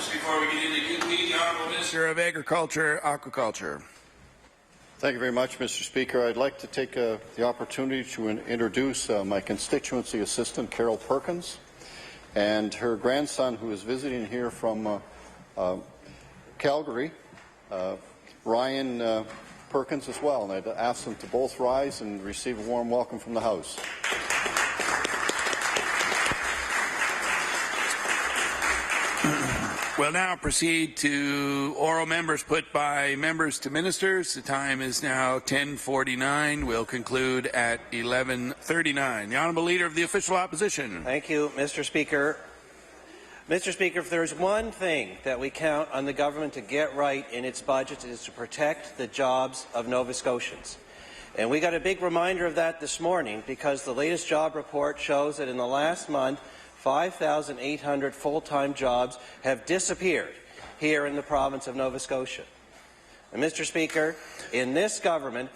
Just before we get into the Honourable Minister of Agriculture, Aquaculture. Thank you very much, Mr. Speaker. I'd like to take the opportunity to introduce my constituency assistant, Carol Perkins, and her grandson, who is visiting here from Calgary, Ryan Perkins as well. And I'd ask them to both rise and receive a warm welcome from the House. We'll now proceed to oral members put by members to ministers. The time is now 10:49. We'll conclude at 11:39. The Honourable Leader of the Official Opposition. Thank you, Mr. Speaker. Mr. Speaker, if there's one thing that we count on the government to get right in its budget, it is to protect the jobs of Nova Scotians. And we got a big reminder of that this morning because the latest job report shows that in the last month, 5,800 full-time jobs have disappeared here in the province of Nova Scotia. And Mr. Speaker, in this government,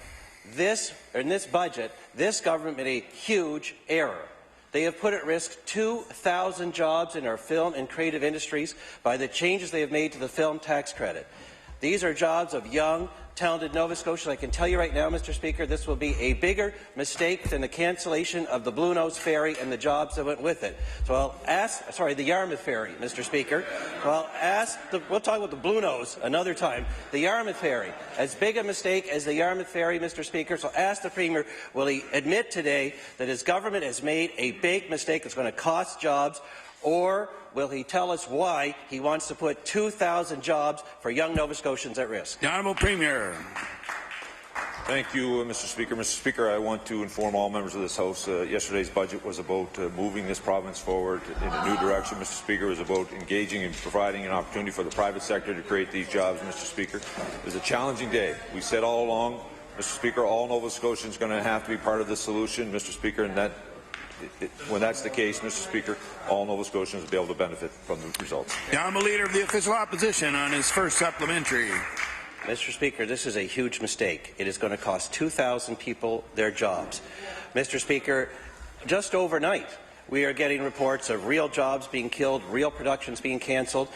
in this budget, this government made a huge error. They have put at risk 2,000 jobs in our film and creative industries by the changes they have made to the film tax credit. These are jobs of young, talented Nova Scotians. I can tell you right now, Mr. Speaker, this will be a bigger mistake than the cancellation of the Blue Nose Ferry and the jobs that went with it. So I'll ask, the Yarmouth Ferry, Mr. Speaker. We'll talk about the Blue Nose another time. The Yarmouth Ferry, as big a mistake as the Yarmouth Ferry, Mr. Speaker. So ask the Premier, will he admit today that his government has made a big mistake that's going to cost jobs, or will he tell us why he wants to put 2,000 jobs for young Nova Scotians at risk? The Honourable Premier. Thank you, Mr. Speaker. Mr. Speaker, I want to inform all members of this House yesterday's budget was about moving this province forward in a new direction. Mr. Speaker, it was about engaging and providing an opportunity for the private sector to create these jobs, Mr. Speaker. It was a challenging day. We said all along, Mr. Speaker, all Nova Scotians are going to have to be part of the solution, Mr. Speaker, and that when that's the case, Mr. Speaker, all Nova Scotians will be able to benefit from the results. The Honourable Leader of the Official Opposition on his first supplementary. Mr. Speaker, this is a huge mistake. It is going to cost 2,000 people their jobs. Mr. Speaker, just overnight, we are getting reports of real jobs being killed, real productions being cancelled.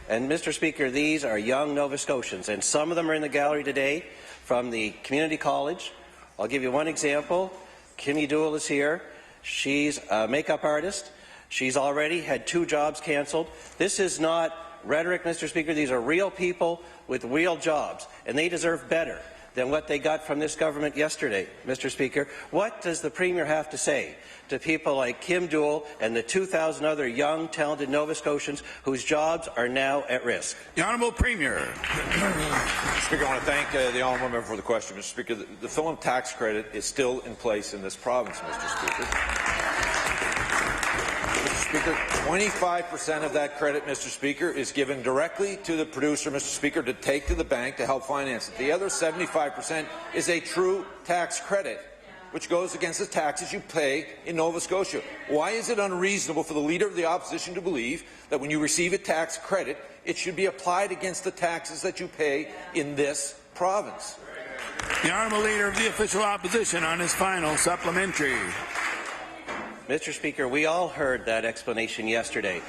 And, Mr. Speaker, these are young Nova Scotians, and some of them are in the gallery today from the community college. I'll give you one example. Kimmy Dool is here. She's a makeup artist. She's already had 2 jobs cancelled. This is not rhetoric, Mr. Speaker. These are real people with real jobs, and they deserve better than what they got from this government yesterday, Mr. Speaker. What does the Premier have to say to people like Kim Dool and the 2,000 other young, talented Nova Scotians whose jobs are now at risk? The Honourable Premier. Mr. Speaker, I want to thank the honourable member for the question. Mr. Speaker, the film tax credit is still in place in this province, Mr. Speaker. Mr. Speaker, 25% of that credit, Mr. Speaker, is given directly to the producer, Mr. Speaker, to take to the bank to help finance it. The other 75% is a true tax credit, which goes against the taxes you pay in Nova Scotia. Why is it unreasonable for the Leader of the Opposition to believe that when you receive a tax credit, it should be applied against the taxes that you pay in this province? The Honourable Leader of the Official Opposition on his final supplementary. Mr. Speaker, we all heard that explanation yesterday.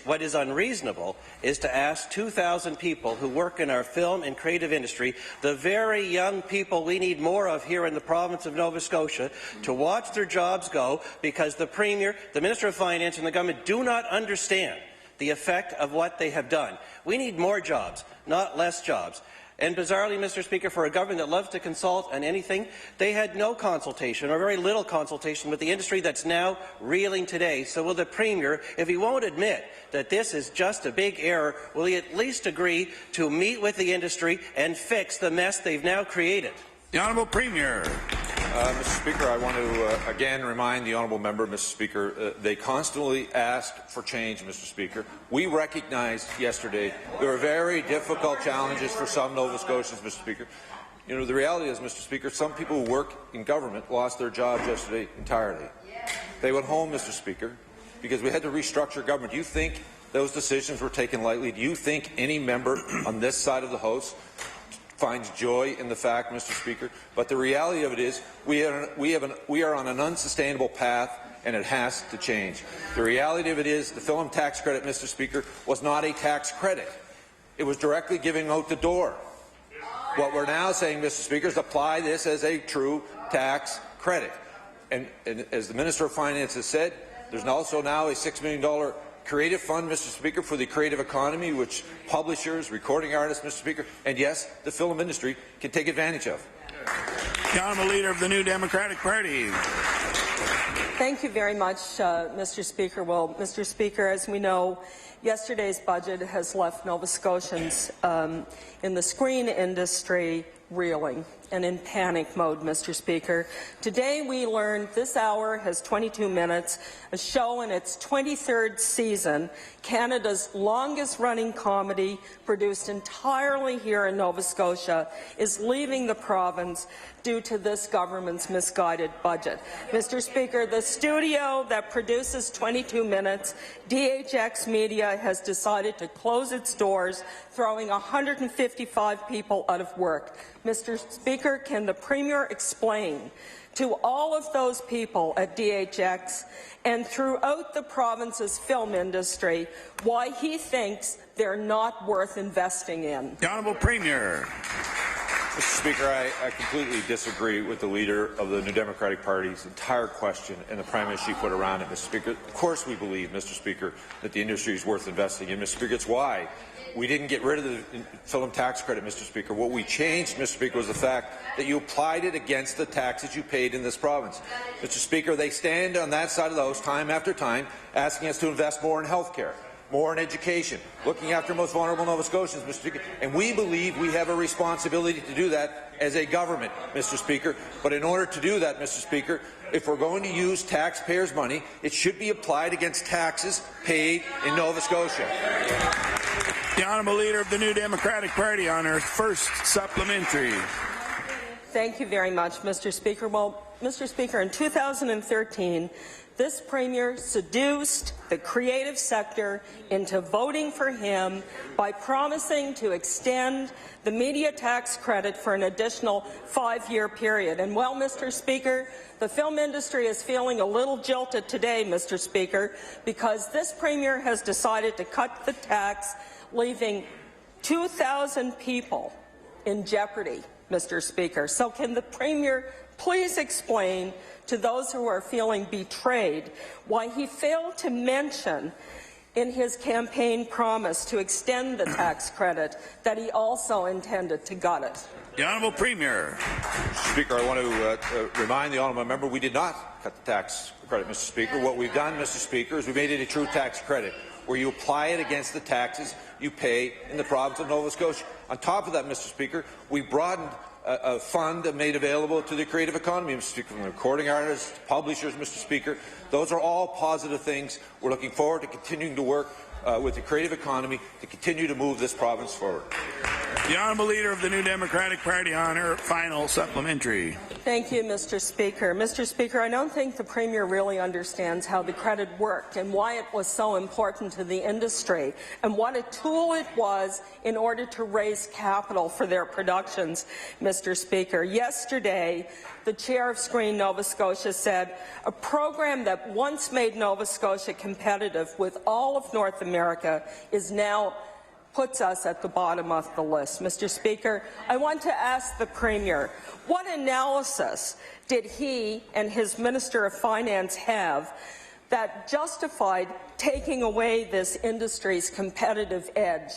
What is unreasonable is to ask 2,000 people who work in our film and creative industry, the very young people we need more of here in the province of Nova Scotia, to watch their jobs go because the Premier, the Minister of Finance and the government do not understand the effect of what they have done. We need more jobs, not less jobs. And bizarrely, Mr. Speaker, for a government that loves to consult on anything, they had no consultation or very little consultation with the industry that's now reeling today. So will the Premier, if he won't admit that this is just a big error, will he at least agree to meet with the industry and fix the mess they've now created? The Honourable Premier. Mr. Speaker, I want to again remind the honourable member, Mr. Speaker, they constantly ask for change, Mr. Speaker. We recognized yesterday there are very difficult challenges for some Nova Scotians, Mr. Speaker. You know, the reality is, Mr. Speaker, some people who work in government lost their jobs yesterday entirely. They went home, Mr. Speaker, because we had to restructure government. Do you think those decisions were taken lightly? Do you think any member on this side of the House finds joy in the fact, Mr. Speaker? But the reality of it is we are on an unsustainable path and it has to change. The reality of it is the film tax credit, Mr. Speaker, was not a tax credit. It was directly giving out the door. What we're now saying, Mr. Speaker, is apply this as a true tax credit. And as the Minister of Finance has said, there's also now a $6 million creative fund, Mr. Speaker, for the creative economy, which publishers, recording artists, Mr. Speaker, and yes, the film industry can take advantage of. The Honourable Leader of the New Democratic Party. Thank you very much, Mr. Speaker. Well, Mr. Speaker, as we know, yesterday's budget has left Nova Scotians in the screen industry reeling and in panic mode, Mr. Speaker. Today we learned this hour has 22 minutes, a show in its 23rd season, Canada's longest-running comedy, produced entirely here in Nova Scotia, is leaving the province due to this government's misguided budget. Mr. Speaker, the studio that produces 22 minutes, DHX Media, has decided to close its doors, throwing 155 people out of work. Mr. Speaker, can the Premier explain to all of those people at DHX and throughout the province's film industry why he thinks they're not worth investing in? The Honourable Premier. Mr. Speaker, I completely disagree with the Leader of the New Democratic Party's entire question and the premise she put around it, Mr. Speaker. Of course we believe, Mr. Speaker, that the industry is worth investing in, Mr. Speaker. It's why we didn't get rid of the film tax credit, Mr. Speaker. What we changed, Mr. Speaker, was the fact that you applied it against the taxes you paid in this province. Mr. Speaker, they stand on that side of the house time after time asking us to invest more in health care, more in education, looking after most vulnerable Nova Scotians, Mr. Speaker. And we believe we have a responsibility to do that as a government, Mr. Speaker. But in order to do that, Mr. Speaker, if we're going to use taxpayers' money, it should be applied against taxes paid in Nova Scotia. The Honourable Leader of the New Democratic Party on her first supplementary. Thank you very much, Mr. Speaker. Well, Mr. Speaker, in 2013, this Premier seduced the creative sector into voting for him by promising to extend the media tax credit for an additional 5-year period. And well, Mr. Speaker, the film industry is feeling a little jilted today, Mr. Speaker, because this Premier has decided to cut the tax, leaving 2,000 people in jeopardy, Mr. Speaker. So can the Premier please explain to those who are feeling betrayed why he failed to mention in his campaign promise to extend the tax credit that he also intended to gut it? The Honourable Premier. Speaker, I want to remind the honourable member we did not cut the tax credit, Mr. Speaker. What we've done, Mr. Speaker, is we made it a true tax credit, where you apply it against the taxes you pay in the province of Nova Scotia. On top of that, Mr. Speaker, we broadened a fund made available to the creative economy, Mr. Speaker, from the recording artists, publishers, Mr. Speaker. Those are all positive things. We're looking forward to continuing to work with the creative economy to continue to move this province forward. The Honourable Leader of the New Democratic Party on her final supplementary. Thank you, Mr. Speaker. Mr. Speaker, I don't think the Premier really understands how the credit worked and why it was so important to the industry and what a tool it was in order to raise capital for their productions, Mr. Speaker. Yesterday, the chair of Screen Nova Scotia said a program that once made Nova Scotia competitive with all of North America is now puts us at the bottom of the list. Mr. Speaker, I want to ask the Premier, what analysis did he and his Minister of Finance have that justified taking away this industry's competitive edge,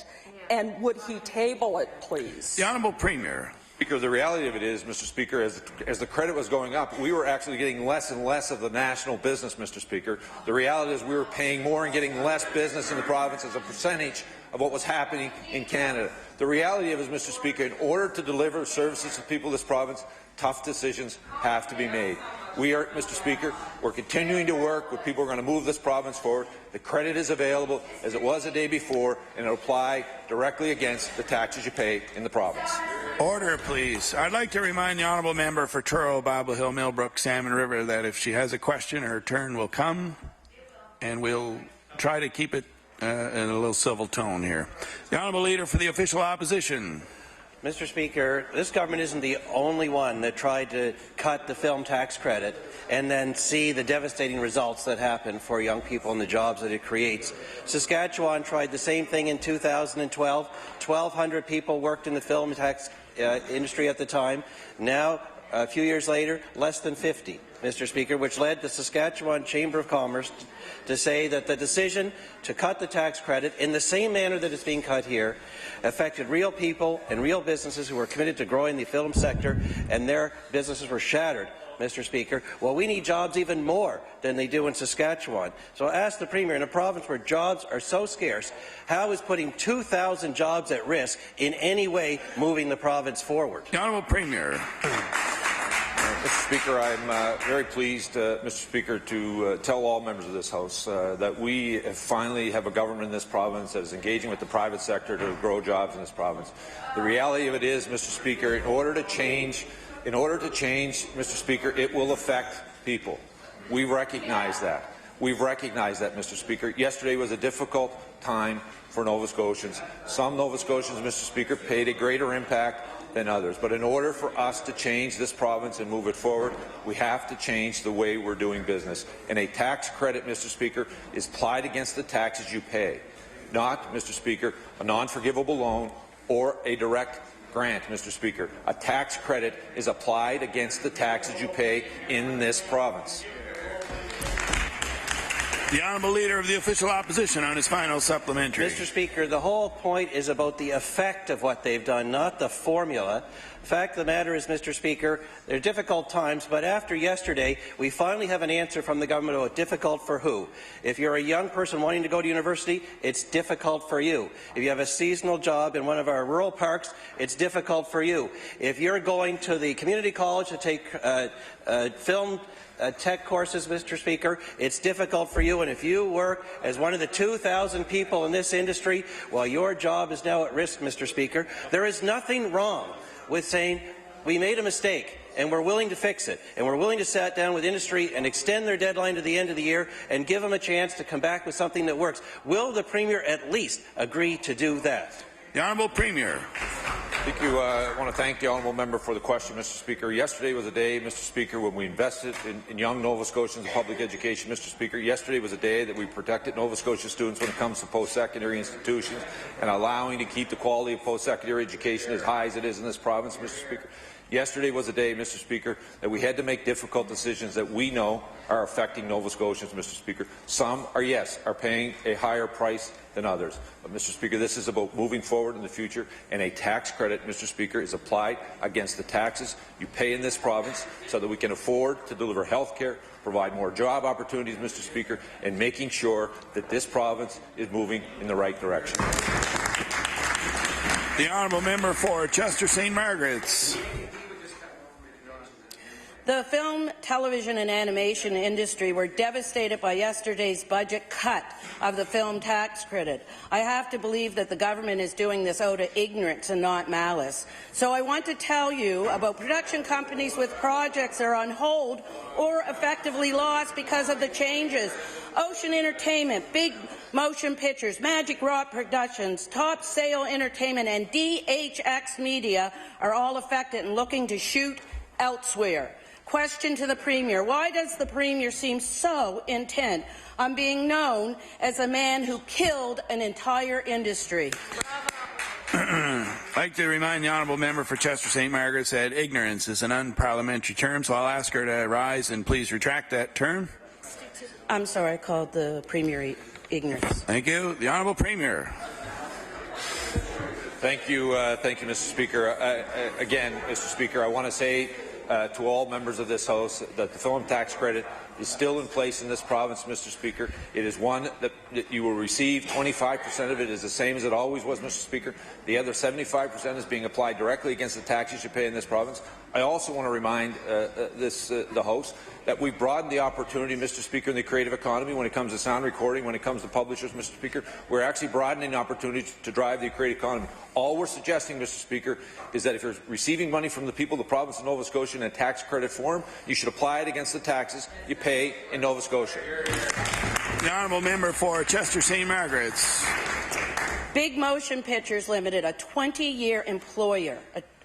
and would he table it, please? The Honourable Premier. Speaker, the reality of it is, Mr. Speaker, as the credit was going up, we were actually getting less and less of the national business, Mr. Speaker. The reality is we were paying more and getting less business in the province as a percentage of what was happening in Canada. The reality of it is, Mr. Speaker, in order to deliver services to people of this province, tough decisions have to be made. We are, Mr. Speaker, we're continuing to work with people who are going to move this province forward. The credit is available as it was the day before, and it will apply directly against the taxes you pay in the province. Order, please. I'd like to remind the honourable member for Truro, Babel Hill, Millbrook, Salmon River that if she has a question, her turn will come, and we'll try to keep it in a little civil tone here. The honourable leader for the official opposition. Mr. Speaker, this government isn't the only one that tried to cut the film tax credit and then see the devastating results that happen for young people and the jobs that it creates. Saskatchewan tried the same thing in 2012. 1,200 people worked in the film tax industry at the time. Now, a few years later, less than 50, Mr. Speaker, which led the Saskatchewan Chamber of Commerce to say that the decision to cut the tax credit in the same manner that it's being cut here affected real people and real businesses who were committed to growing the film sector, and their businesses were shattered. Mr. Speaker, well, we need jobs even more than they do in Saskatchewan. So I ask the Premier, in a province where jobs are so scarce, how is putting 2,000 jobs at risk in any way moving the province forward? The Honourable Premier. Mr. Speaker, I'm very pleased, Mr. Speaker, to tell all members of this House that we finally have a government in this province that is engaging with the private sector to grow jobs in this province. The reality of it is, Mr. Speaker, in order to change, Mr. Speaker, it will affect people. We recognize that. We've recognized that, Mr. Speaker. Yesterday was a difficult time for Nova Scotians. Some Nova Scotians, Mr. Speaker, paid a greater impact than others. But in order for us to change this province and move it forward, we have to change the way we're doing business. And a tax credit, Mr. Speaker, is applied against the taxes you pay, not, Mr. Speaker, a non-forgivable loan or a direct grant, Mr. Speaker. A tax credit is applied against the taxes you pay in this province. The Honourable Leader of the Official Opposition on his final supplementary. Mr. Speaker, the whole point is about the effect of what they've done, not the formula. The fact of the matter is, Mr. Speaker, they're difficult times, but after yesterday, we finally have an answer from the government about difficult for who. If you're a young person wanting to go to university, it's difficult for you. If you have a seasonal job in one of our rural parks, it's difficult for you. If you're going to the community college to take film tech courses, Mr. Speaker, it's difficult for you, and if you work as one of the 2,000 people in this industry, well, your job is now at risk, Mr. Speaker. There is nothing wrong with saying we made a mistake and we're willing to fix it, and we're willing to sit down with industry and extend their deadline to the end of the year and give them a chance to come back with something that works. Will the Premier at least agree to do that? The Honourable Premier. Thank you. I want to thank the honourable member for the question, Mr. Speaker. Yesterday was a day, Mr. Speaker, when we invested in young Nova Scotians in public education, Mr. Speaker. Yesterday was a day that we protected Nova Scotia students when it comes to post-secondary institutions and allowing to keep the quality of post-secondary education as high as it is in this province, Mr. Speaker. Yesterday was a day, Mr. Speaker, that we had to make difficult decisions that we know are affecting Nova Scotians, Mr. Speaker. Some are paying a higher price than others. But, Mr. Speaker, this is about moving forward in the future, and a tax credit, Mr. Speaker, is applied against the taxes you pay in this province so that we can afford to deliver health care, provide more job opportunities, Mr. Speaker, and making sure that this province is moving in the right direction. The Honourable Member for Chester St. Margaret's. The film, television and animation industry were devastated by yesterday's budget cut of the film tax credit. I have to believe that the government is doing this out of ignorance and not malice. So I want to tell you about production companies with projects that are on hold or effectively lost because of the changes. Ocean Entertainment, Big Motion Pictures, Magic Rock Productions, Top Sale Entertainment and DHX Media are all affected and looking to shoot elsewhere. Question to the Premier. Why does the Premier seem so intent on being known as a man who killed an entire industry? I'd like to remind the Honourable Member for Chester St. Margaret's that ignorance is an unparliamentary term, so I'll ask her to rise and please retract that term. I'm sorry, I called the Premier ignorance. Thank you. The Honourable Premier. Thank you, Mr. Speaker. Again, Mr. Speaker, I want to say to all members of this House that the film tax credit is still in place in this province, Mr. Speaker. It is one that you will receive. 25% of it is the same as it always was, Mr. Speaker. The other 75% is being applied directly against the taxes you pay in this province. I also want to remind the House that we've broadened the opportunity, Mr. Speaker, in the creative economy when it comes to sound recording, when it comes to publishers, Mr. Speaker. We're actually broadening the opportunity to drive the creative economy. All we're suggesting, Mr. Speaker, is that if you're receiving money from the people of the province of Nova Scotia in a tax credit form, you should apply it against the taxes you pay in Nova Scotia. The Honourable Member for Chester St. Margaret's. Big Motion Pictures Limited, a 20-year employer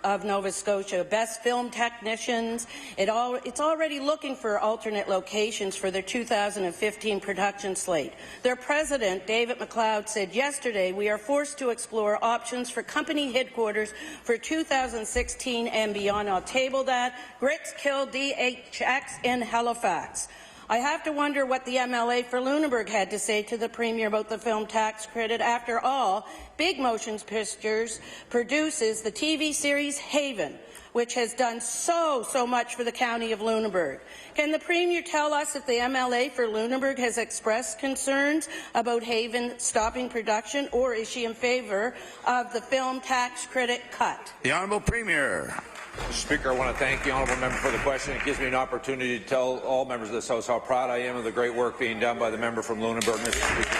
of Nova Scotia, best film technicians. It's already looking for alternate locations for their 2015 production slate. Their president, David McLeod, said yesterday, "We are forced to explore options for company headquarters for 2016 and beyond." I'll table that. Grits Kill DHX in Halifax. I have to wonder what the MLA for Lunenburg had to say to the Premier about the film tax credit. After all, Big Motion Pictures produces the TV series Haven, which has done so much for the County of Lunenburg. Can the Premier tell us if the MLA for Lunenburg has expressed concerns about Haven stopping production, or is she in favour of the film tax credit cut? The Honourable Premier. Mr. Speaker, I want to thank the honourable member for the question. It gives me an opportunity to tell all members of this House how proud I am of the great work being done by the member from Lunenburg, Mr. Speaker.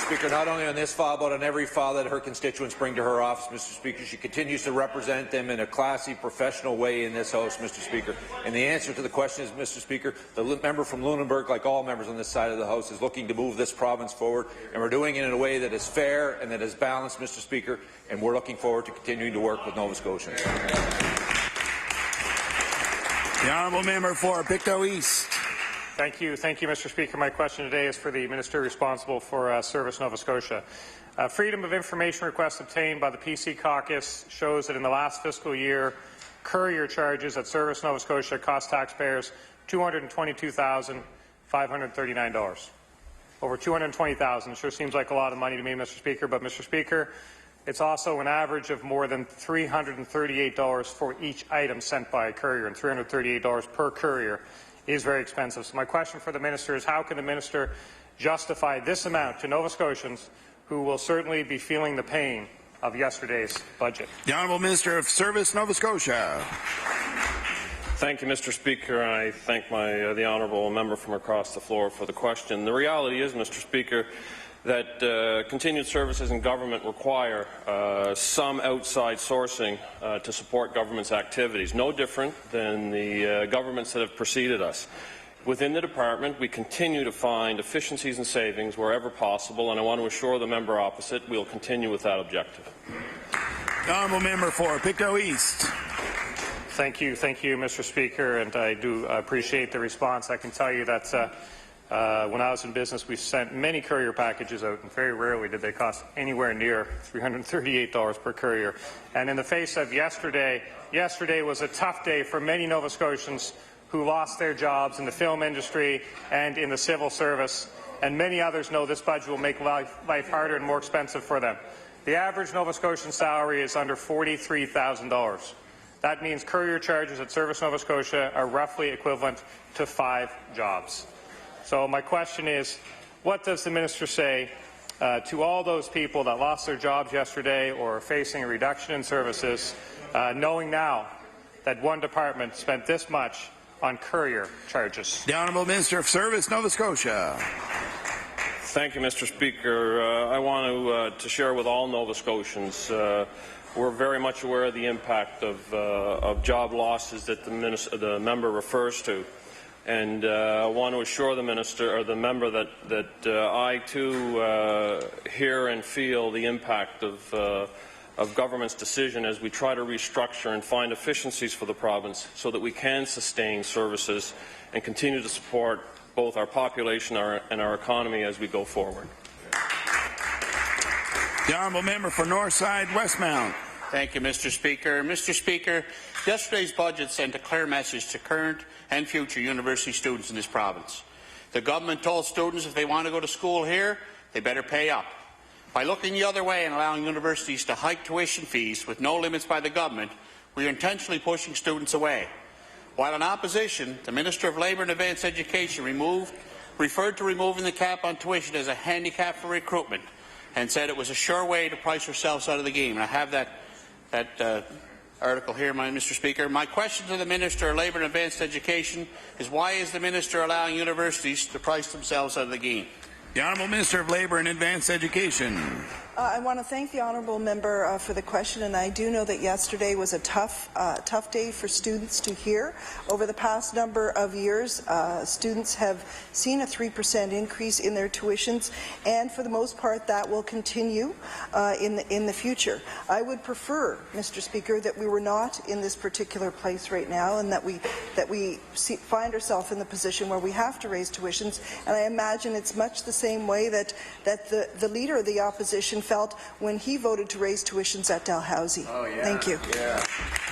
Speaker, not only on this file, but on every file that her constituents bring to her office, Mr. Speaker. She continues to represent them in a classy, professional way in this House, Mr. Speaker. And the answer to the question is, Mr. Speaker, the member from Lunenburg, like all members on this side of the House, is looking to move this province forward, and we're doing it in a way that is fair and that is balanced, Mr. Speaker, and we're looking forward to continuing to work with Nova Scotians. The honourable member for Pictou East. Thank you, Mr. Speaker. My question today is for the Minister responsible for Service Nova Scotia. Freedom of information request obtained by the PC caucus shows that in the last fiscal year, courier charges at Service Nova Scotia cost taxpayers $222,539. Over $220,000. It sure seems like a lot of money to me, Mr. Speaker, but Mr. Speaker, it's also an average of more than $338 for each item sent by a courier, and $338 per courier is very expensive. So my question for the Minister is, how can the Minister justify this amount to Nova Scotians who will certainly be feeling the pain of yesterday's budget? The Honourable Minister of Service, Nova Scotia. Thank you, Mr. Speaker. I thank the honourable member from across the floor for the question. The reality is, Mr. Speaker, that continued services in government require some outside sourcing to support government's activities, no different than the governments that have preceded us. Within the department, we continue to find efficiencies and savings wherever possible, and I want to assure the member opposite we will continue with that objective. The honourable member for Pictou East. Thank you, Mr. Speaker, and I do appreciate the response. I can tell you that when I was in business, we sent many courier packages out, and very rarely did they cost anywhere near $338 per courier. And in the face of yesterday was a tough day for many Nova Scotians who lost their jobs in the film industry and in the civil service, and many others know this budget will make life harder and more expensive for them. The average Nova Scotian salary is under $43,000. That means courier charges at Service Nova Scotia are roughly equivalent to 5 jobs. So my question is, what does the Minister say to all those people that lost their jobs yesterday or are facing a reduction in services, knowing now that one department spent this much on courier charges? The Honourable Minister of Service, Nova Scotia. Thank you, Mr. Speaker. I want to share with all Nova Scotians we're very much aware of the impact of job losses that the member refers to. And I want to assure the minister or the member that I too hear and feel the impact of government's decision as we try to restructure and find efficiencies for the province so that we can sustain services and continue to support both our population and our economy as we go forward. The honourable member for Northside Westmount. Thank you, Mr. Speaker. Mr. Speaker, yesterday's budget sent a clear message to current and future university students in this province. The government told students if they want to go to school here, they better pay up. By looking the other way and allowing universities to hike tuition fees with no limits by the government, we are intentionally pushing students away. While in opposition, the Minister of Labour and Advanced Education referred to removing the cap on tuition as a handicap for recruitment and said it was a sure way to price ourselves out of the game. And I have that article here, Mr. Speaker. My question to the Minister of Labour and Advanced Education is, why is the Minister allowing universities to price themselves out of the game? The Honourable Minister of Labour and Advanced Education. I want to thank the honourable member for the question, and I do know that yesterday was a tough day for students to hear. Over the past number of years, students have seen a 3% increase in their tuitions, and for the most part, that will continue in the future. I would prefer, Mr. Speaker, that we were not in this particular place right now, and that we find ourselves in the position where we have to raise tuitions. And I imagine it's much the same way that the leader of the opposition felt when he voted to raise tuitions at Dalhousie. Oh, yeah. Thank you. Yeah.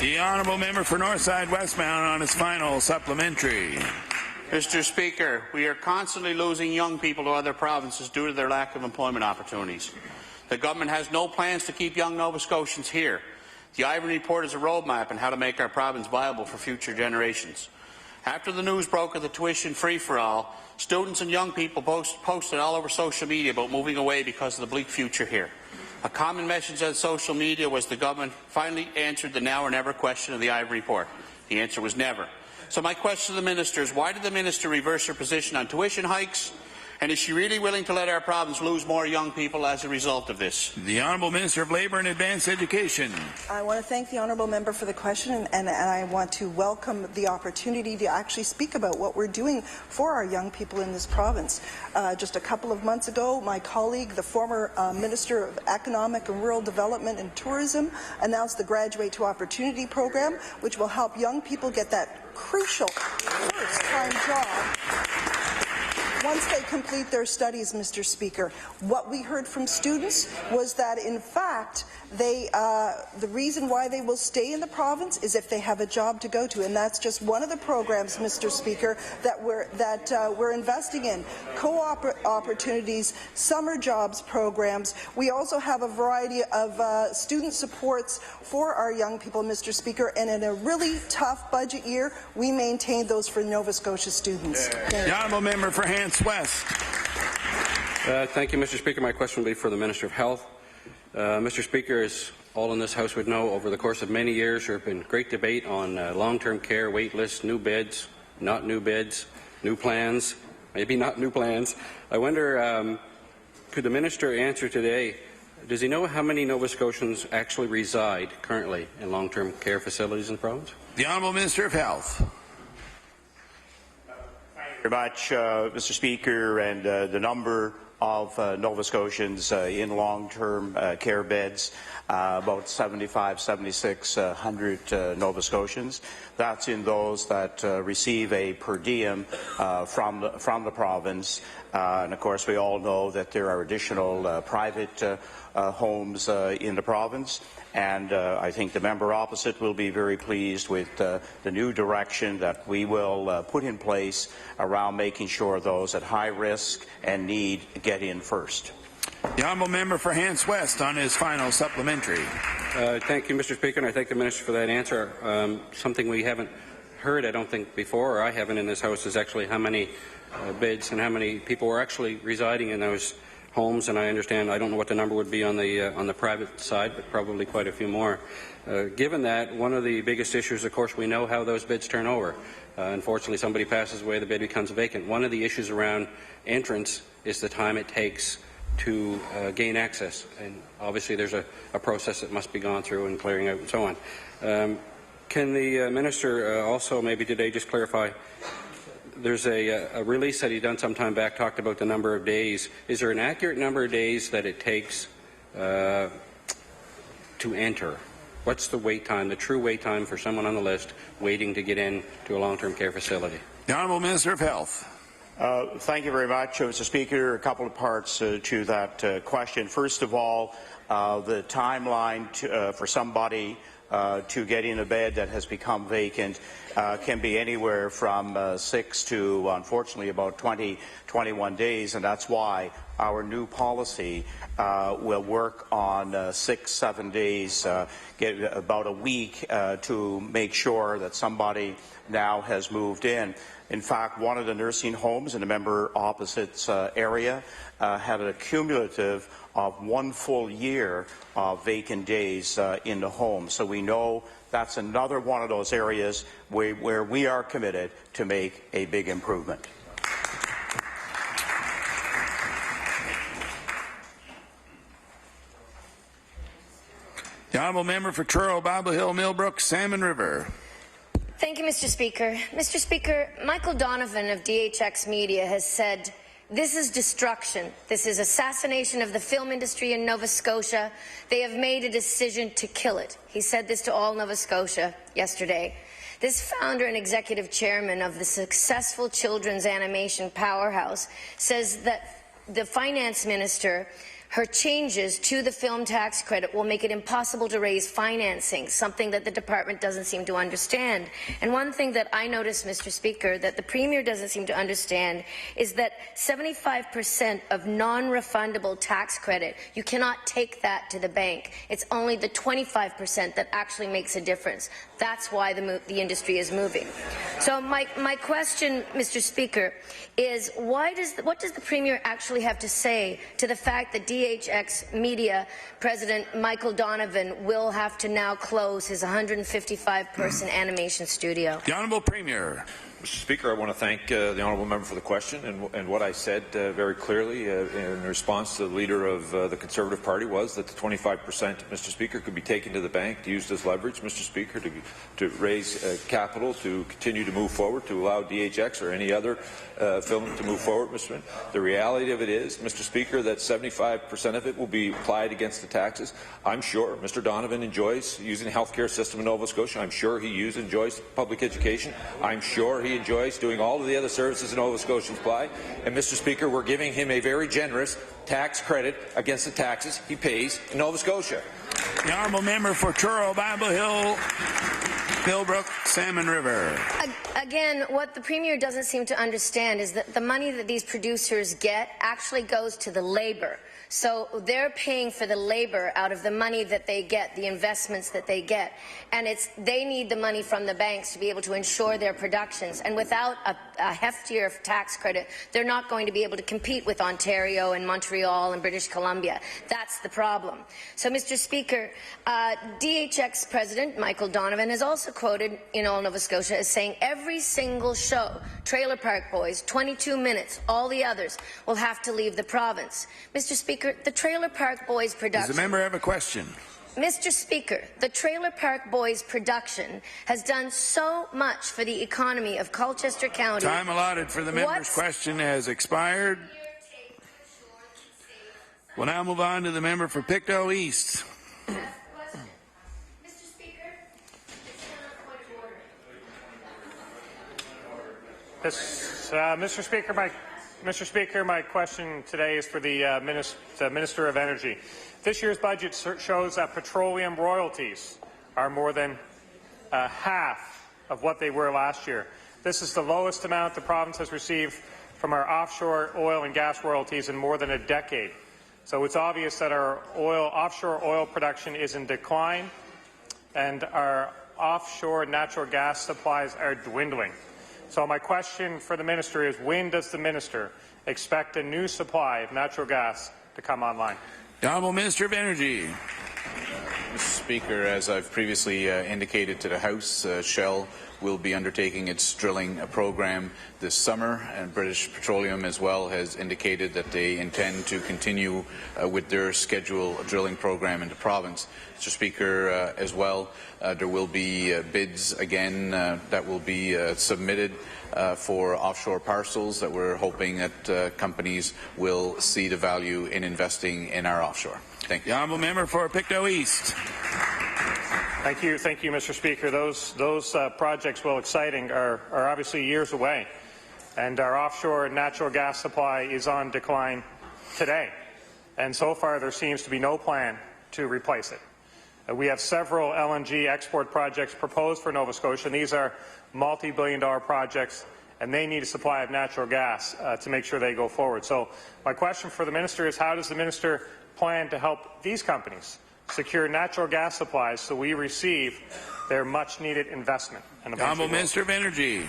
The honourable member for Northside Westmount on his final supplementary. Mr. Speaker, we are constantly losing young people to other provinces due to their lack of employment opportunities. The government has no plans to keep young Nova Scotians here. The Ivan Report is a roadmap on how to make our province viable for future generations. After the news broke of the tuition free-for-all, students and young people posted all over social media about moving away because of the bleak future here. A common message on social media was the government finally answered the now or never question of the Ivan Report. The answer was never. So my question to the minister is, why did the minister reverse her position on tuition hikes? And is she really willing to let our province lose more young people as a result of this? The Honourable Minister of Labour and Advanced Education. I want to thank the honourable member for the question, and I want to welcome the opportunity to actually speak about what we're doing for our young people in this province. Just a couple of months ago, my colleague, the former Minister of Economic and Rural Development and Tourism, announced the Graduate to Opportunity program, which will help young people get that crucial first-time job once they complete their studies, Mr. Speaker. What we heard from students was that, in fact, the reason why they will stay in the province is if they have a job to go to, and that's just one of the programs, Mr. Speaker, that we're investing in. Co-op opportunities, summer jobs programs. We also have a variety of student supports for our young people, Mr. Speaker, and in a really tough budget year, we maintain those for Nova Scotia students. The honourable member for Hants West. Thank you, Mr. Speaker. My question will be for the Minister of Health. Mr. Speaker, as all in this House would know, over the course of many years there have been great debate on long-term care, wait lists, new beds, not new beds, new plans, maybe not new plans. I wonder, could the Minister answer today, does he know how many Nova Scotians actually reside currently in long-term care facilities in the province? The Honourable Minister of Health. Very much, Mr. Speaker, and the number of Nova Scotians in long-term care beds, about 7,600 Nova Scotians. That's in those that receive a per diem from the province. And of course, we all know that there are additional private homes in the province. And I think the member opposite will be very pleased with the new direction that we will put in place around making sure those at high risk and need get in first. The honourable member for Hants West on his final supplementary. Thank you, Mr. Speaker, and I thank the Minister for that answer. Something we haven't heard, I don't think, before, or I haven't in this House, is actually how many beds and how many people are actually residing in those homes, and I understand, I don't know what the number would be on the private side, but probably quite a few more. Given that, one of the biggest issues, of course, we know how those beds turn over. Unfortunately, somebody passes away, the bed becomes vacant. One of the issues around entrance is the time it takes to gain access, and obviously there's a process that must be gone through and clearing out and so on. Can the Minister also maybe today just clarify, there's a release that he done some time back, talked about the number of days. Is there an accurate number of days that it takes to enter? What's the wait time, the true wait time for someone on the list waiting to get in to a long-term care facility? The Honourable Minister of Health. Thank you very much, Mr. Speaker. A couple of parts to that question. First of all, the timeline for somebody to get in a bed that has become vacant can be anywhere from 6 to, unfortunately, about 21 days, and that's why our new policy will work on 6-7 days, get about a week to make sure that somebody now has moved in. In fact, one of the nursing homes in the member opposite's area had a cumulative of 1 full year of vacant days in the home. So we know that's another one of those areas where we are committed to make a big improvement. Honourable Member for Truro, Bible Hill, Millbrook, Salmon River. Thank you, Mr. Speaker. Mr. Speaker, Michael Donovan of DHX Media has said, "This is destruction. This is assassination of the film industry in Nova Scotia. They have made a decision to kill it." He said this to all Nova Scotia yesterday. This founder and executive chairman of the successful children's animation powerhouse says that the finance minister, her changes to the film tax credit will make it impossible to raise financing, something that the department doesn't seem to understand. And one thing that I noticed, Mr. Speaker, that the Premier doesn't seem to understand is that 75% of non-refundable tax credit, you cannot take that to the bank. It's only the 25% that actually makes a difference. That's why the industry is moving. So my question, Mr. Speaker, is what does the Premier actually have to say to the fact that DHX Media President Michael Donovan will have to now close his 155-person animation studio? The Honourable Premier. Mr. Speaker, I want to thank the honourable member for the question, and what I said very clearly in response to the leader of the Conservative Party was that the 25%, Mr. Speaker, could be taken to the bank, used as leverage, Mr. Speaker, to raise capital to continue to move forward, to allow DHX or any other film to move forward, Mr. Speaker. The reality of it is, Mr. Speaker, that 75% of it will be applied against the taxes. I'm sure Mr. Donovan enjoys using the healthcare system in Nova Scotia. I'm sure he enjoys public education. I'm sure he enjoys doing all of the other services in Nova Scotians apply. And, Mr. Speaker, we're giving him a very generous tax credit against the taxes he pays in Nova Scotia. The Honourable Member for Truro, Bible Hill, Millbrook, Salmon River. Again, what the Premier doesn't seem to understand is that the money that these producers get actually goes to the labour. So they're paying for the labour out of the money that they get, the investments that they get. And they need the money from the banks to be able to ensure their productions. And without a heftier tax credit, they're not going to be able to compete with Ontario and Montreal and British Columbia. That's the problem. So, Mr. Speaker, DHX President Michael Donovan is also quoted in All Nova Scotia as saying every single show, Trailer Park Boys, 22 Minutes, all the others, will have to leave the province. Mr. Speaker, the Trailer Park Boys production... Does the member have a question? Mr. Speaker, the Trailer Park Boys production has done so much for the economy of Colchester County. Time allotted for the member's question has expired. We'll now move on to the member for Pictou East. Mr. Speaker, my question today is for the Minister of Energy. This year's budget shows that petroleum royalties are more than half of what they were last year. This is the lowest amount the province has received from our offshore oil and gas royalties in more than a decade. So it's obvious that our offshore oil production is in decline and our offshore natural gas supplies are dwindling. So my question for the minister is, when does the minister expect a new supply of natural gas to come online? The Honourable Minister of Energy. Mr. Speaker, as I've previously indicated to the House, Shell will be undertaking its drilling program this summer, and British Petroleum as well has indicated that they intend to continue with their scheduled drilling program in the province. Mr. Speaker, as well, there will be bids again that will be submitted for offshore parcels that we're hoping that companies will see the value in investing in our offshore. Thank you. The Honourable Member for Pictou East. Thank you, Mr. Speaker. Those projects, while exciting, are obviously years away, and our offshore natural gas supply is on decline today. And so far, there seems to be no plan to replace it. We have several LNG export projects proposed for Nova Scotia, and these are multi-billion-dollar projects, and they need a supply of natural gas to make sure they go forward. So my question for the minister is, how does the minister plan to help these companies secure natural gas supplies so we receive They're much-needed investment. And Honourable Minister of Energy.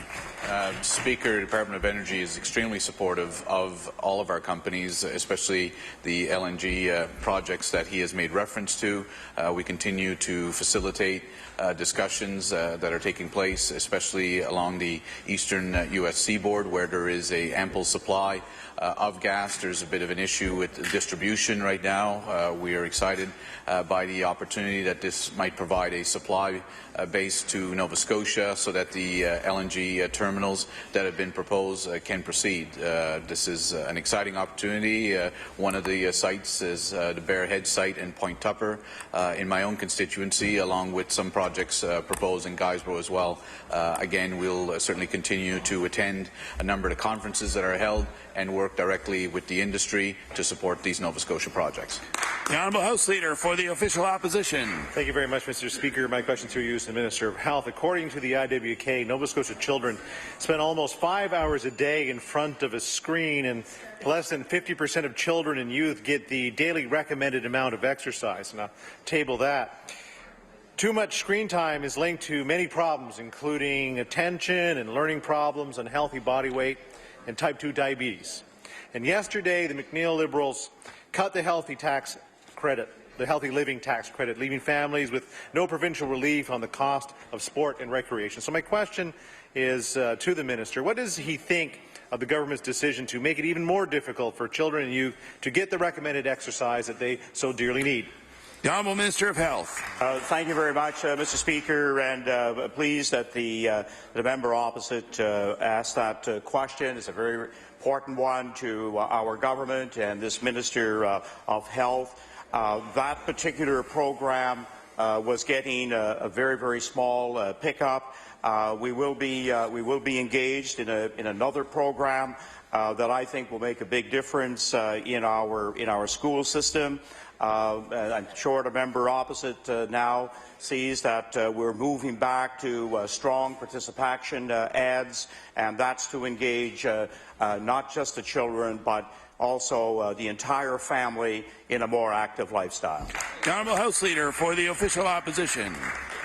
Speaker, Department of Energy is extremely supportive of all of our companies, especially the LNG projects that he has made reference to. We continue to facilitate discussions that are taking place, especially along the eastern U.S. seaboard, where there is an ample supply of gas. There's a bit of an issue with distribution right now. We are excited by the opportunity that this might provide a supply base to Nova Scotia so that the LNG terminals that have been proposed can proceed. This is an exciting opportunity. One of the sites is the Bear Head site in Point Tupper in my own constituency, along with some projects proposed in Guysborough as well. Again, we'll certainly continue to attend a number of the conferences that are held and work directly with the industry to support these Nova Scotia projects. The Honourable House Leader for the Official Opposition. Thank you very much, Mr. Speaker. My question to you is the Minister of Health. According to the IWK, Nova Scotia children spend almost 5 hours a day in front of a screen, and less than 50% of children and youth get the daily recommended amount of exercise. And I'll table that. Too much screen time is linked to many problems, including attention and learning problems, unhealthy body weight, and type 2 diabetes. And yesterday, the McNeil Liberals cut the healthy tax credit, the healthy living tax credit, leaving families with no provincial relief on the cost of sport and recreation. So my question is to the Minister, what does he think of the government's decision to make it even more difficult for children and youth to get the recommended exercise that they so dearly need? The Honourable Minister of Health. Thank you very much, Mr. Speaker, and pleased that the member opposite asked that question. It's a very important one to our government and this Minister of Health. That particular program was getting a very, very small pickup. We will be engaged in another program that I think will make a big difference in our school system. I'm sure the member opposite now sees that we're moving back to strong participation ads, and that's to engage not just the children but also the entire family in a more active lifestyle. The Honourable House Leader for the Official Opposition.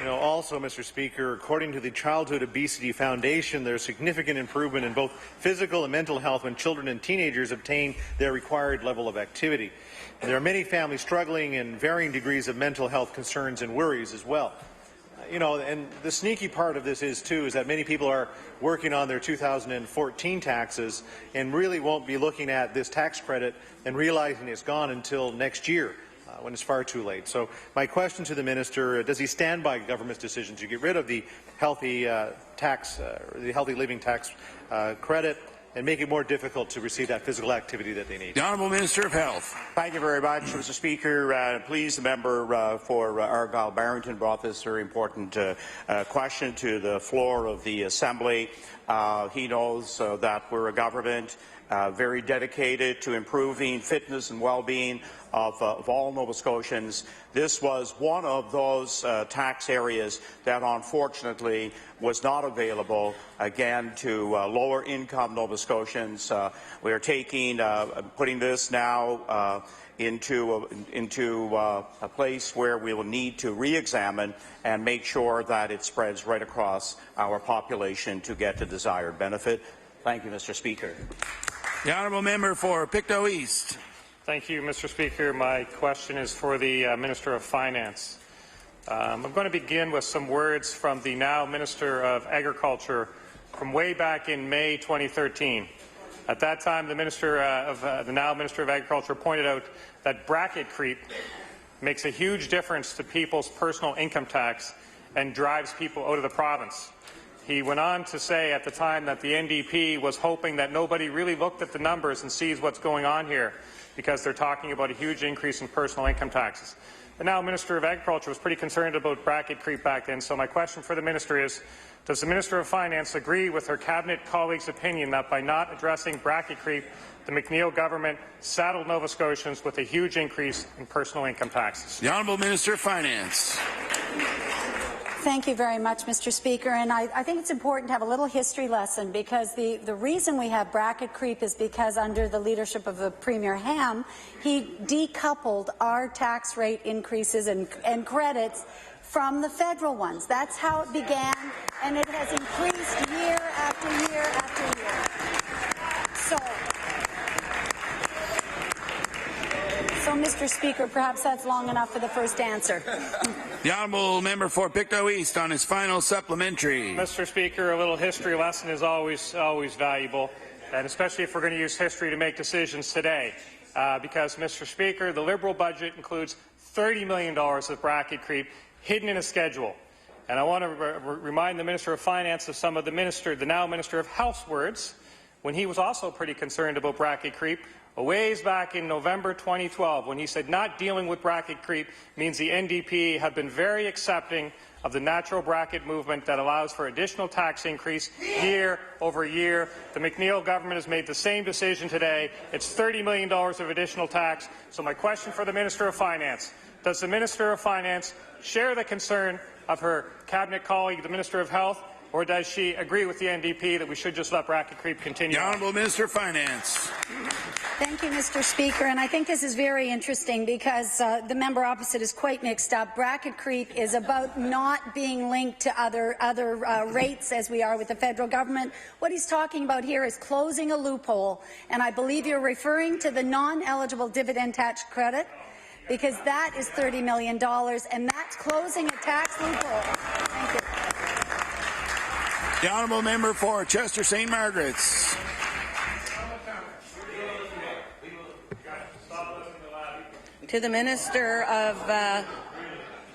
Also, Mr. Speaker, according to the Childhood Obesity Foundation, there's significant improvement in both physical and mental health when children and teenagers obtain their required level of activity. And there are many families struggling in varying degrees of mental health concerns and worries as well. And the sneaky part of this is that many people are working on their 2014 taxes and really won't be looking at this tax credit and realizing it's gone until next year, when it's far too late. So my question to the Minister, does he stand by government's decision to get rid of the healthy living tax credit and make it more difficult to receive that physical activity that they need? The Honourable Minister of Health. Thank you very much, Mr. Speaker. Please, the member for Argyll-Barrington brought this very important question to the floor of the Assembly. He knows that we're a government very dedicated to improving fitness and well-being of all Nova Scotians. This was one of those tax areas that unfortunately was not available, again, to lower-income Nova Scotians. We are putting this now into a place where we will need to re-examine and make sure that it spreads right across our population to get the desired benefit. Thank you, Mr. Speaker. The Honourable Member for Pictou East. Thank you, Mr. Speaker. My question is for the Minister of Finance. I'm going to begin with some words from the now Minister of Agriculture from way back in May 2013. At that time, the now Minister of Agriculture pointed out that bracket creep makes a huge difference to people's personal income tax and drives people out of the province. He went on to say at the time that the NDP was hoping that nobody really looked at the numbers and sees what's going on here, because they're talking about a huge increase in personal income taxes. The now Minister of Agriculture was pretty concerned about bracket creep back then, so my question for the Minister is, does the Minister of Finance agree with her Cabinet colleague's opinion that by not addressing bracket creep, the McNeil government saddled Nova Scotians with a huge increase in personal income taxes? The Honourable Minister of Finance. Thank you very much, Mr. Speaker. And I think it's important to have a little history lesson, because the reason we have bracket creep is because under the leadership of the Premier Ham, he decoupled our tax rate increases and credits from the federal ones. That's how it began, and it has increased year after year after year. So, Mr. Speaker, perhaps that's long enough for the first answer. The honourable member for Pictou East on his final supplementary. Mr. Speaker, a little history lesson is always valuable, and especially if we're going to use history to make decisions today. Because, Mr. Speaker, the Liberal budget includes $30 million of bracket creep hidden in a schedule. And I want to remind the Minister of Finance of some of the now Minister of Health's words when he was also pretty concerned about bracket creep a ways back in November 2012, when he said not dealing with bracket creep means the NDP have been very accepting of the natural bracket movement that allows for additional tax increase year over year. The McNeil government has made the same decision today. It's $30 million of additional tax. So my question for the Minister of Finance, does the Minister of Finance share the concern of her cabinet colleague, the Minister of Health, or does she agree with the NDP that we should just let bracket creep continue? The Honourable Minister of Finance. Thank you, Mr. Speaker. And I think this is very interesting because the member opposite is quite mixed up. Bracket creep is about not being linked to other rates as we are with the federal government. What he's talking about here is closing a loophole, and I believe you're referring to the non-eligible dividend tax credit, because that is $30 million, and that's closing a tax loophole. Thank you. The honourable member for Chester St. Margaret's. To the Minister of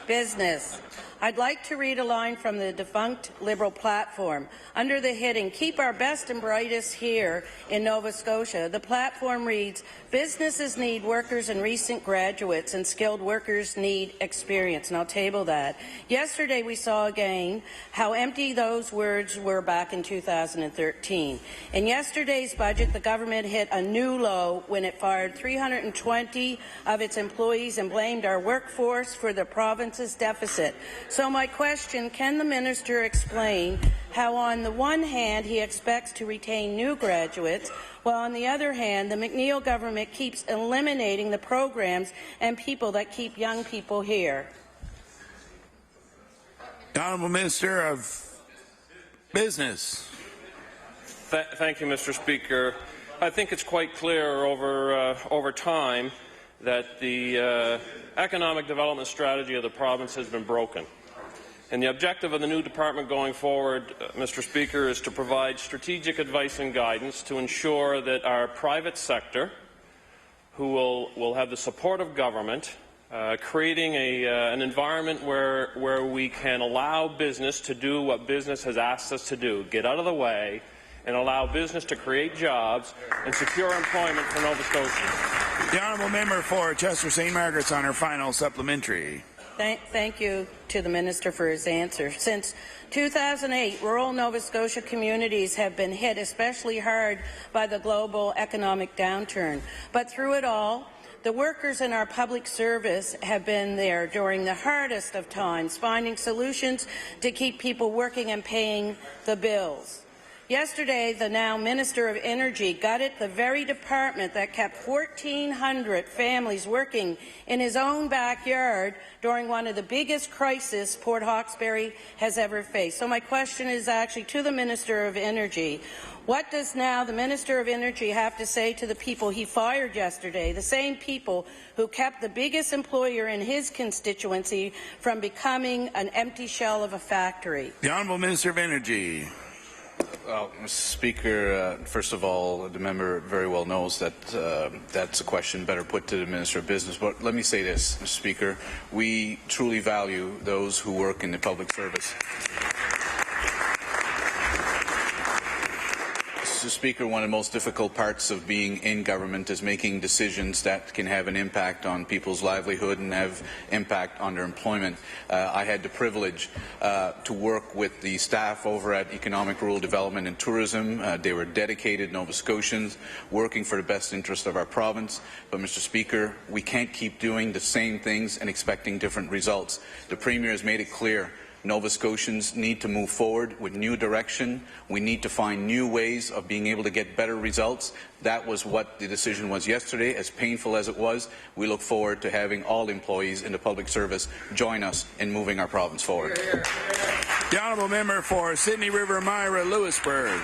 Business. I'd like to read a line from the defunct Liberal platform. Under the heading, Keep Our Best and Brightest Here in Nova Scotia, the platform reads, businesses need workers and recent graduates, and skilled workers need experience. And I'll table that. Yesterday we saw again how empty those words were back in 2013. In yesterday's budget, the government hit a new low when it fired 320 of its employees and blamed our workforce for the province's deficit. So my question, can the minister explain how on the one hand he expects to retain new graduates, while on the other hand the McNeil government keeps eliminating the programs and people that keep young people here? The Honourable Minister of Business. Thank you, Mr. Speaker. I think it's quite clear over time that the economic development strategy of the province has been broken. And the objective of the new department going forward, Mr. Speaker, is to provide strategic advice and guidance to ensure that our private sector, who will have the support of government, creating an environment where we can allow business to do what business has asked us to do, get out of the way, and allow business to create jobs and secure employment for Nova Scotians. The honourable member for Chester St. Margaret's on her final supplementary. Thank you to the minister for his answer. Since 2008, rural Nova Scotia communities have been hit especially hard by the global economic downturn. But through it all, the workers in our public service have been there during the hardest of times, finding solutions to keep people working and paying the bills. Yesterday, the now Minister of Energy gutted the very department that kept 1,400 families working in his own backyard during one of the biggest crises Port Hawkesbury has ever faced. So my question is actually to the Minister of Energy. What does now the Minister of Energy have to say to the people he fired yesterday, the same people who kept the biggest employer in his constituency from becoming an empty shell of a factory? The Honourable Minister of Energy. Well, Mr. Speaker, first of all, the member very well knows that that's a question better put to the Minister of Business. But let me say this, Mr. Speaker, we truly value those who work in the public service. Mr. Speaker, one of the most difficult parts of being in government is making decisions that can have an impact on people's livelihood and have impact on their employment. I had the privilege to work with the staff over at Economic Rural Development and Tourism. They were dedicated Nova Scotians working for the best interest of our province. But, Mr. Speaker, we can't keep doing the same things and expecting different results. The Premier has made it clear Nova Scotians need to move forward with new direction. We need to find new ways of being able to get better results. That was what the decision was yesterday. As painful as it was, we look forward to having all employees in the public service join us in moving our province forward. The honourable member for Sydney River Myra Lewisburg.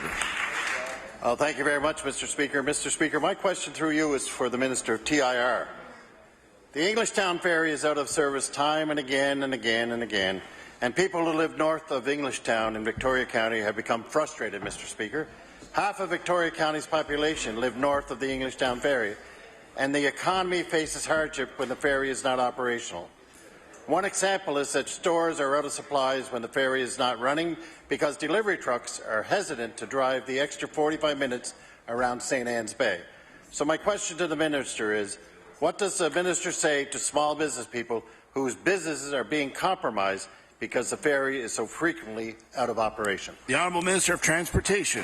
Thank you very much, Mr. Speaker. Mr. Speaker, my question through you is for the Minister of TIR. The Englishtown ferry is out of service time and again and again and again, and people who live north of Englishtown in Victoria County have become frustrated, Mr. Speaker. Half of Victoria County's population live north of the Englishtown ferry, and the economy faces hardship when the ferry is not operational. One example is that stores are out of supplies when the ferry is not running because delivery trucks are hesitant to drive the extra 45 minutes around St. Anne's Bay. So my question to the Minister is, what does the Minister say to small business people whose businesses are being compromised because the ferry is so frequently out of operation? The Honourable Minister of Transportation.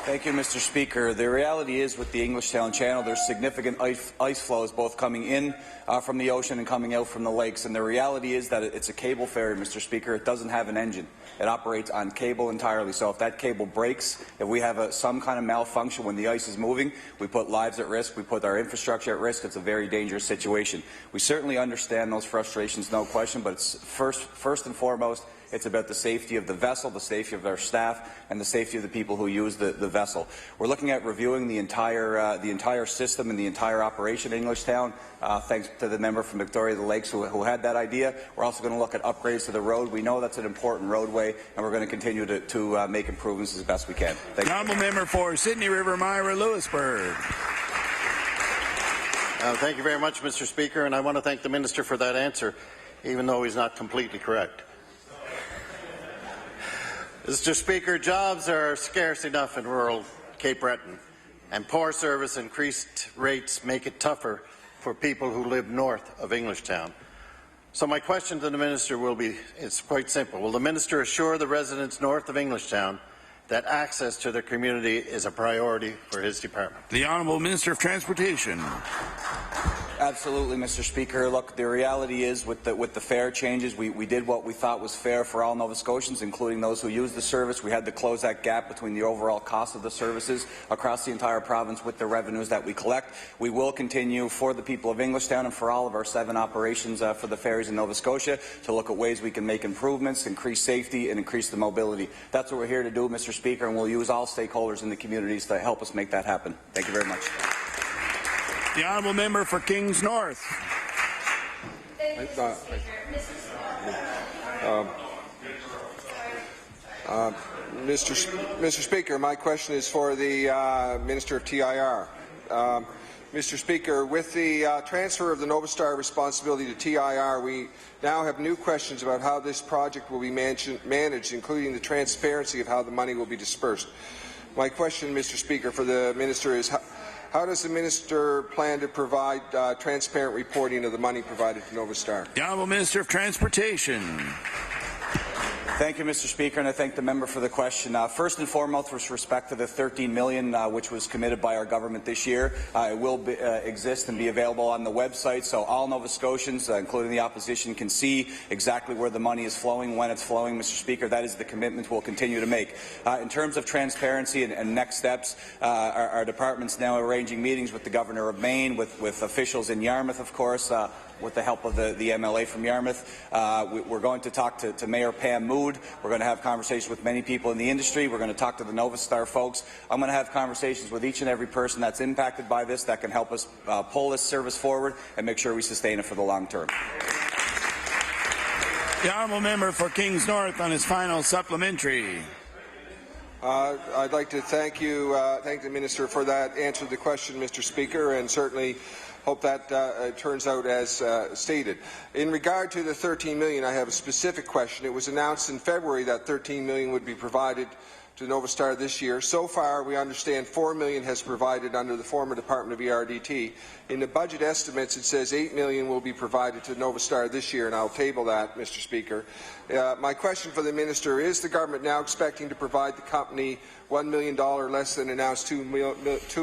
Thank you, Mr. Speaker. The reality is with the Englishtown Channel, there's significant ice flows both coming in from the ocean and coming out from the lakes. And the reality is that it's a cable ferry, Mr. Speaker. It doesn't have an engine. It operates on cable entirely. So if that cable breaks, if we have some kind of malfunction when the ice is moving, we put lives at risk, we put our infrastructure at risk. It's a very dangerous situation. We certainly understand those frustrations, no question, but it's first and foremost, it's about the safety of the vessel, the safety of our staff, and the safety of the people who use the vessel. We're looking at reviewing the entire system and the entire operation in Englishtown, thanks to the member from Victoria the Lakes who had that idea. We're also going to look at upgrades to the road. We know that's an important roadway, and we're going to continue to make improvements as best we can. Thank you. Honourable member for Sydney River Myra Lewisburg. Thank you very much, Mr. Speaker, and I want to thank the Minister for that answer, even though he's not completely correct. Mr. Speaker, jobs are scarce enough in rural Cape Breton, and poor service increased rates make it tougher for people who live north of Englishtown. So my question to the Minister will be, it's quite simple. Will the Minister assure the residents north of Englishtown that access to their community is a priority for his department? The Honourable Minister of Transportation. Absolutely, Mr. Speaker. Look, the reality is with the fare changes, we did what we thought was fair for all Nova Scotians, including those who use the service. We had to close that gap between the overall cost of the services across the entire province with the revenues that we collect. We will continue for the people of Englishtown and for all of our 7 operations for the ferries in Nova Scotia to look at ways we can make improvements, increase safety, and increase the mobility. That's what we're here to do, Mr. Speaker, and we'll use all stakeholders in the communities to help us make that happen. Thank you very much. The Honourable Member for Kings North. Mr. Speaker, my question is for the Minister of TIR. Mr. Speaker, with the transfer of the Nova Star responsibility to TIR, we now have new questions about how this project will be managed, including the transparency of how the money will be dispersed. My question, Mr. Speaker, for the Minister is, how does the Minister plan to provide transparent reporting of the money provided to Nova Star? The Honourable Minister of Transportation. Thank you, Mr. Speaker, and I thank the member for the question. First and foremost, with respect to the $13 million which was committed by our government this year, it will exist and be available on the website, so all Nova Scotians, including the opposition, can see exactly where the money is flowing, when it's flowing. Mr. Speaker, that is the commitment we'll continue to make. In terms of transparency and next steps, our department's now arranging meetings with the Governor of Maine, with officials in Yarmouth, of course, with the help of the MLA from Yarmouth. We're going to talk to Mayor Pam Mood. We're going to have conversations with many people in the industry. We're going to talk to the Nova Star folks. I'm going to have conversations with each and every person that's impacted by this that can help us pull this service forward and make sure we sustain it for the long term. The Honourable Member for Kings North on his final supplementary. I'd like to thank the Minister for that answer to the question, Mr. Speaker, and certainly hope that turns out as stated. In regard to the $13 million, I have a specific question. It was announced in February that $13 million would be provided to Nova Star this year. So far, we understand $4 million has provided under the former Department of ERDT. In the budget estimates, it says $8 million will be provided to Nova Star this year, and I'll table that, Mr. Speaker. My question for the Minister, is the government now expecting to provide the company $1 million less than announced 2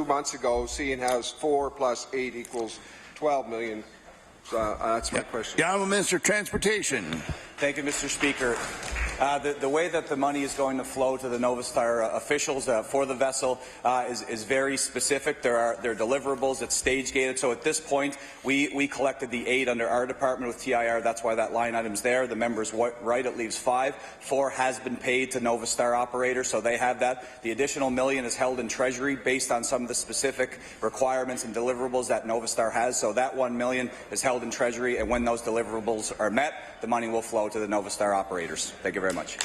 months ago, seeing as 4 plus 8 equals $12 million? So that's my question. The Honourable Minister of Transportation. Thank you, Mr. Speaker. The way that the money is going to flow to the Nova Star officials for the vessel is very specific. There are deliverables. It's stage gated. So at this point, we collected the 8 under our department with TIR. That's why that line item's there. The member's right. It leaves 5. 4 has been paid to Nova Star operators, so they have that. The additional $1 million is held in Treasury based on some of the specific requirements and deliverables that Nova Star has. So that $1 million is held in Treasury, and when those deliverables are met, the money will flow to the Nova Star operators. Thank you very much.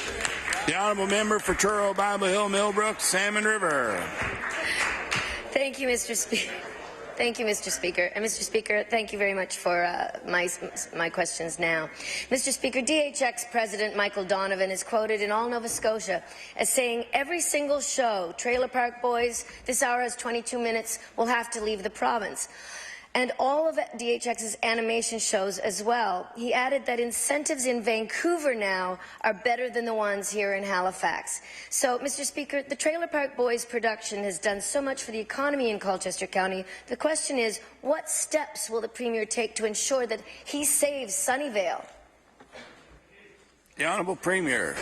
The honourable member for Truro, Bible Hill, Millbrook, Salmon River. Thank you, Mr. Speaker. Thank you, Mr. Speaker. And Mr. Speaker, thank you very much for my questions now. Mr. Speaker, DHX President Michael Donovan is quoted in All Nova Scotia as saying, every single show, Trailer Park Boys, this hour has 22 minutes, will have to leave the province. And all of DHX's animation shows as well. He added that incentives in Vancouver now are better than the ones here in Halifax. So, Mr. Speaker, the Trailer Park Boys production has done so much for the economy in Colchester County. The question is, what steps will the Premier take to ensure that he saves Sunnyvale? The Honourable Premier.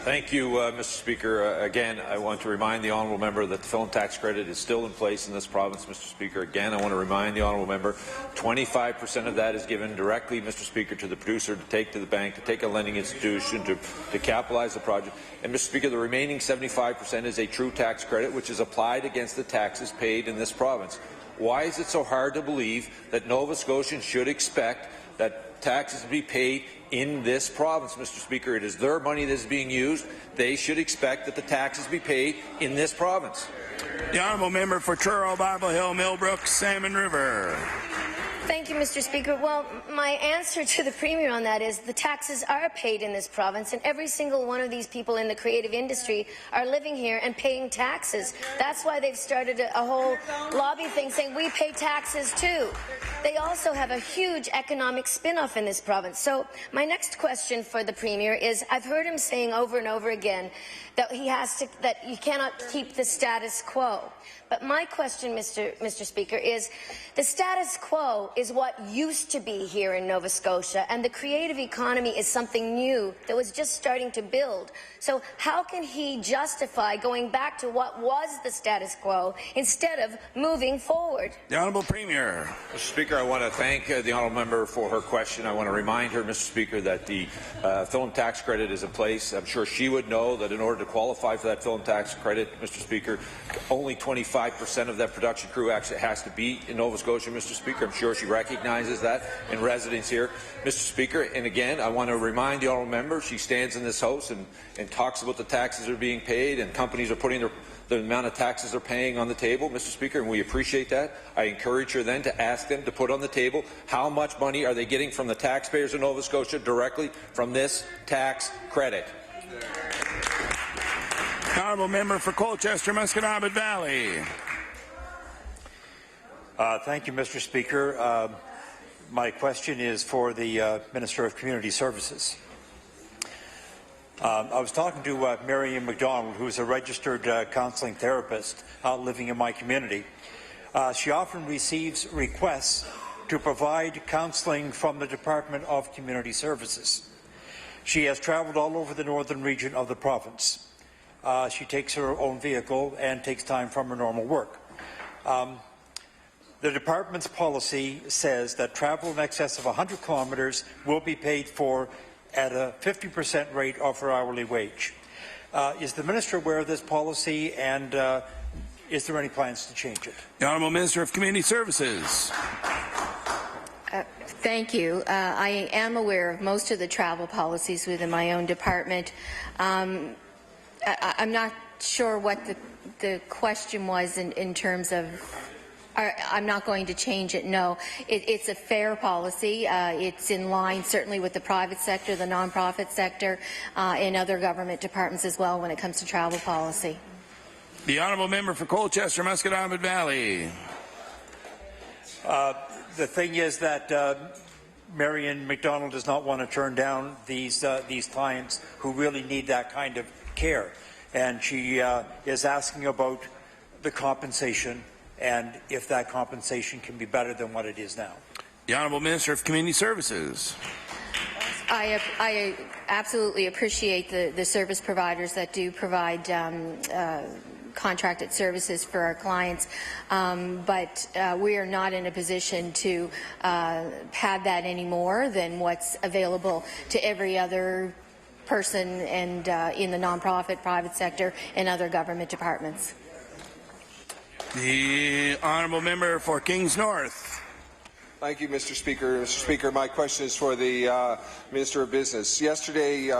Thank you, Mr. Speaker. Again, I want to remind the honourable member that the film tax credit is still in place in this province, Mr. Speaker. Again, I want to remind the honourable member 25% of that is given directly, Mr. Speaker, to the producer to take to the bank, to take a lending institution, to capitalize the project. And, Mr. Speaker, the remaining 75% is a true tax credit, which is applied against the taxes paid in this province. Why is it so hard to believe that Nova Scotians should expect that taxes be paid in this province, Mr. Speaker? It is their money that is being used. They should expect that the taxes be paid in this province. The honourable member for Truro, Bible Hill, Millbrook, Salmon River. Thank you, Mr. Speaker. Well, my answer to the Premier on that is the taxes are paid in this province, and every single one of these people in the creative industry are living here and paying taxes. That's why they've started a whole lobby thing saying we pay taxes too. They also have a huge economic spin-off in this province. So my next question for the Premier is, I've heard him saying over and over again that that you cannot keep the status quo. But my question, Mr. Speaker, is the status quo is what used to be here in Nova Scotia, and the creative economy is something new that was just starting to build. So how can he justify going back to what was the status quo instead of moving forward? The Honourable Premier. Mr. Speaker, I want to thank the honourable member for her question. I want to remind her, Mr. Speaker, that the film tax credit is in place. I'm sure she would know that in order to qualify for that film tax credit, Mr. Speaker, only 25% of that production crew actually has to be in Nova Scotia, Mr. Speaker. I'm sure she recognizes that in residence here, Mr. Speaker. And again, I want to remind the honourable member, she stands in this House and talks about the taxes that are being paid, and companies are putting the amount of taxes they're paying on the table, Mr. Speaker, and we appreciate that. I encourage her then to ask them to put on the table how much money are they getting from the taxpayers of Nova Scotia directly from this tax credit. Honourable member for Colchester, Musqueam Valley. Thank you, Mr. Speaker. My question is for the Minister of Community Services. I was talking to Marion McDonald, who is a registered counselling therapist living in my community. She often receives requests to provide counselling from the Department of Community Services. She has travelled all over the northern region of the province. She takes her own vehicle and takes time from her normal work. The department's policy says that travel in excess of 100 kilometres will be paid for at a 50% rate of her hourly wage. Is the minister aware of this policy, and is there any plans to change it? The Honourable Minister of Community Services. Thank you. I am aware of most of the travel policies within my own department. I'm not sure what the question was in terms of. I'm not going to change it, no. It's a fair policy. It's in line certainly with the private sector, the non-profit sector, and other government departments as well when it comes to travel policy. The Honourable Member for Colchester, Musqueam Valley. The thing is that Marion McDonald does not want to turn down these clients who really need that kind of care. And she is asking about the compensation and if that compensation can be better than what it is now. The Honourable Minister of Community Services. I absolutely appreciate the service providers that do provide contracted services for our clients, but we are not in a position to pad that any more than what's available to every other person and in the nonprofit, private sector, and other government departments. The honourable member for Kings North. Thank you, Mr. Speaker. Mr. Speaker, my question is for the Minister of Business. Yesterday,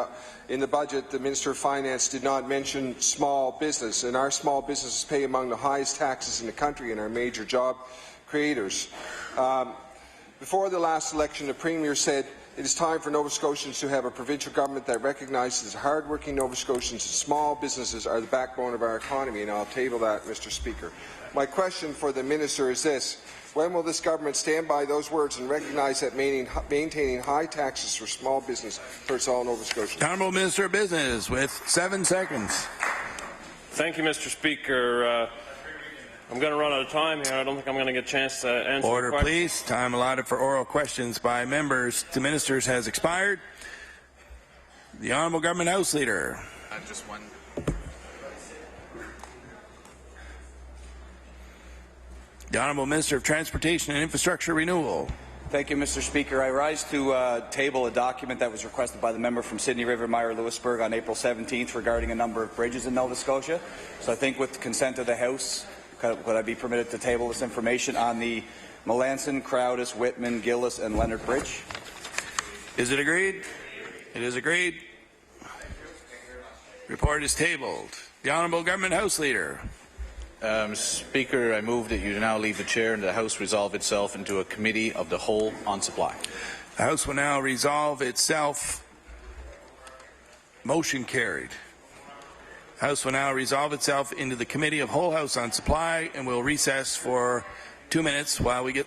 in the budget, the Minister of Finance did not mention small business, and our small businesses pay among the highest taxes in the country and are major job creators. Before the last election, the Premier said it is time for Nova Scotians to have a provincial government that recognises hard-working Nova Scotians and small businesses are the backbone of our economy, and I'll table that, Mr. Speaker. My question for the Minister is this. When will this government stand by those words and recognise that maintaining high taxes for small business hurts all Nova Scotians? Honourable Minister of Business with 7 seconds. Thank you, Mr. Speaker. I'm going to run out of time here. I don't think I'm going to get a chance to answer Order, the question. please. Time allotted for oral questions by members to ministers has expired. The Honourable Government House Leader. Just one. The Honourable Minister of Transportation and Infrastructure Renewal. Thank you, Mr. Speaker. I rise to table a document that was requested by the member from Sydney River Mire Lewisburg on April 17th regarding a number of bridges in Nova Scotia. So I think with the consent of the House, could I be permitted to table this information on the Melanson, Crowdis, Whitman, Gillis and Leonard Bridge? Is it agreed? It is agreed. Report is tabled. The Honourable Government House Leader. Speaker, I move that you now leave the chair and the House resolve itself into a committee of the whole on supply. The House will now resolve itself. Motion carried. The House will now resolve itself into the committee of whole House on supply and will recess for 2 minutes while we get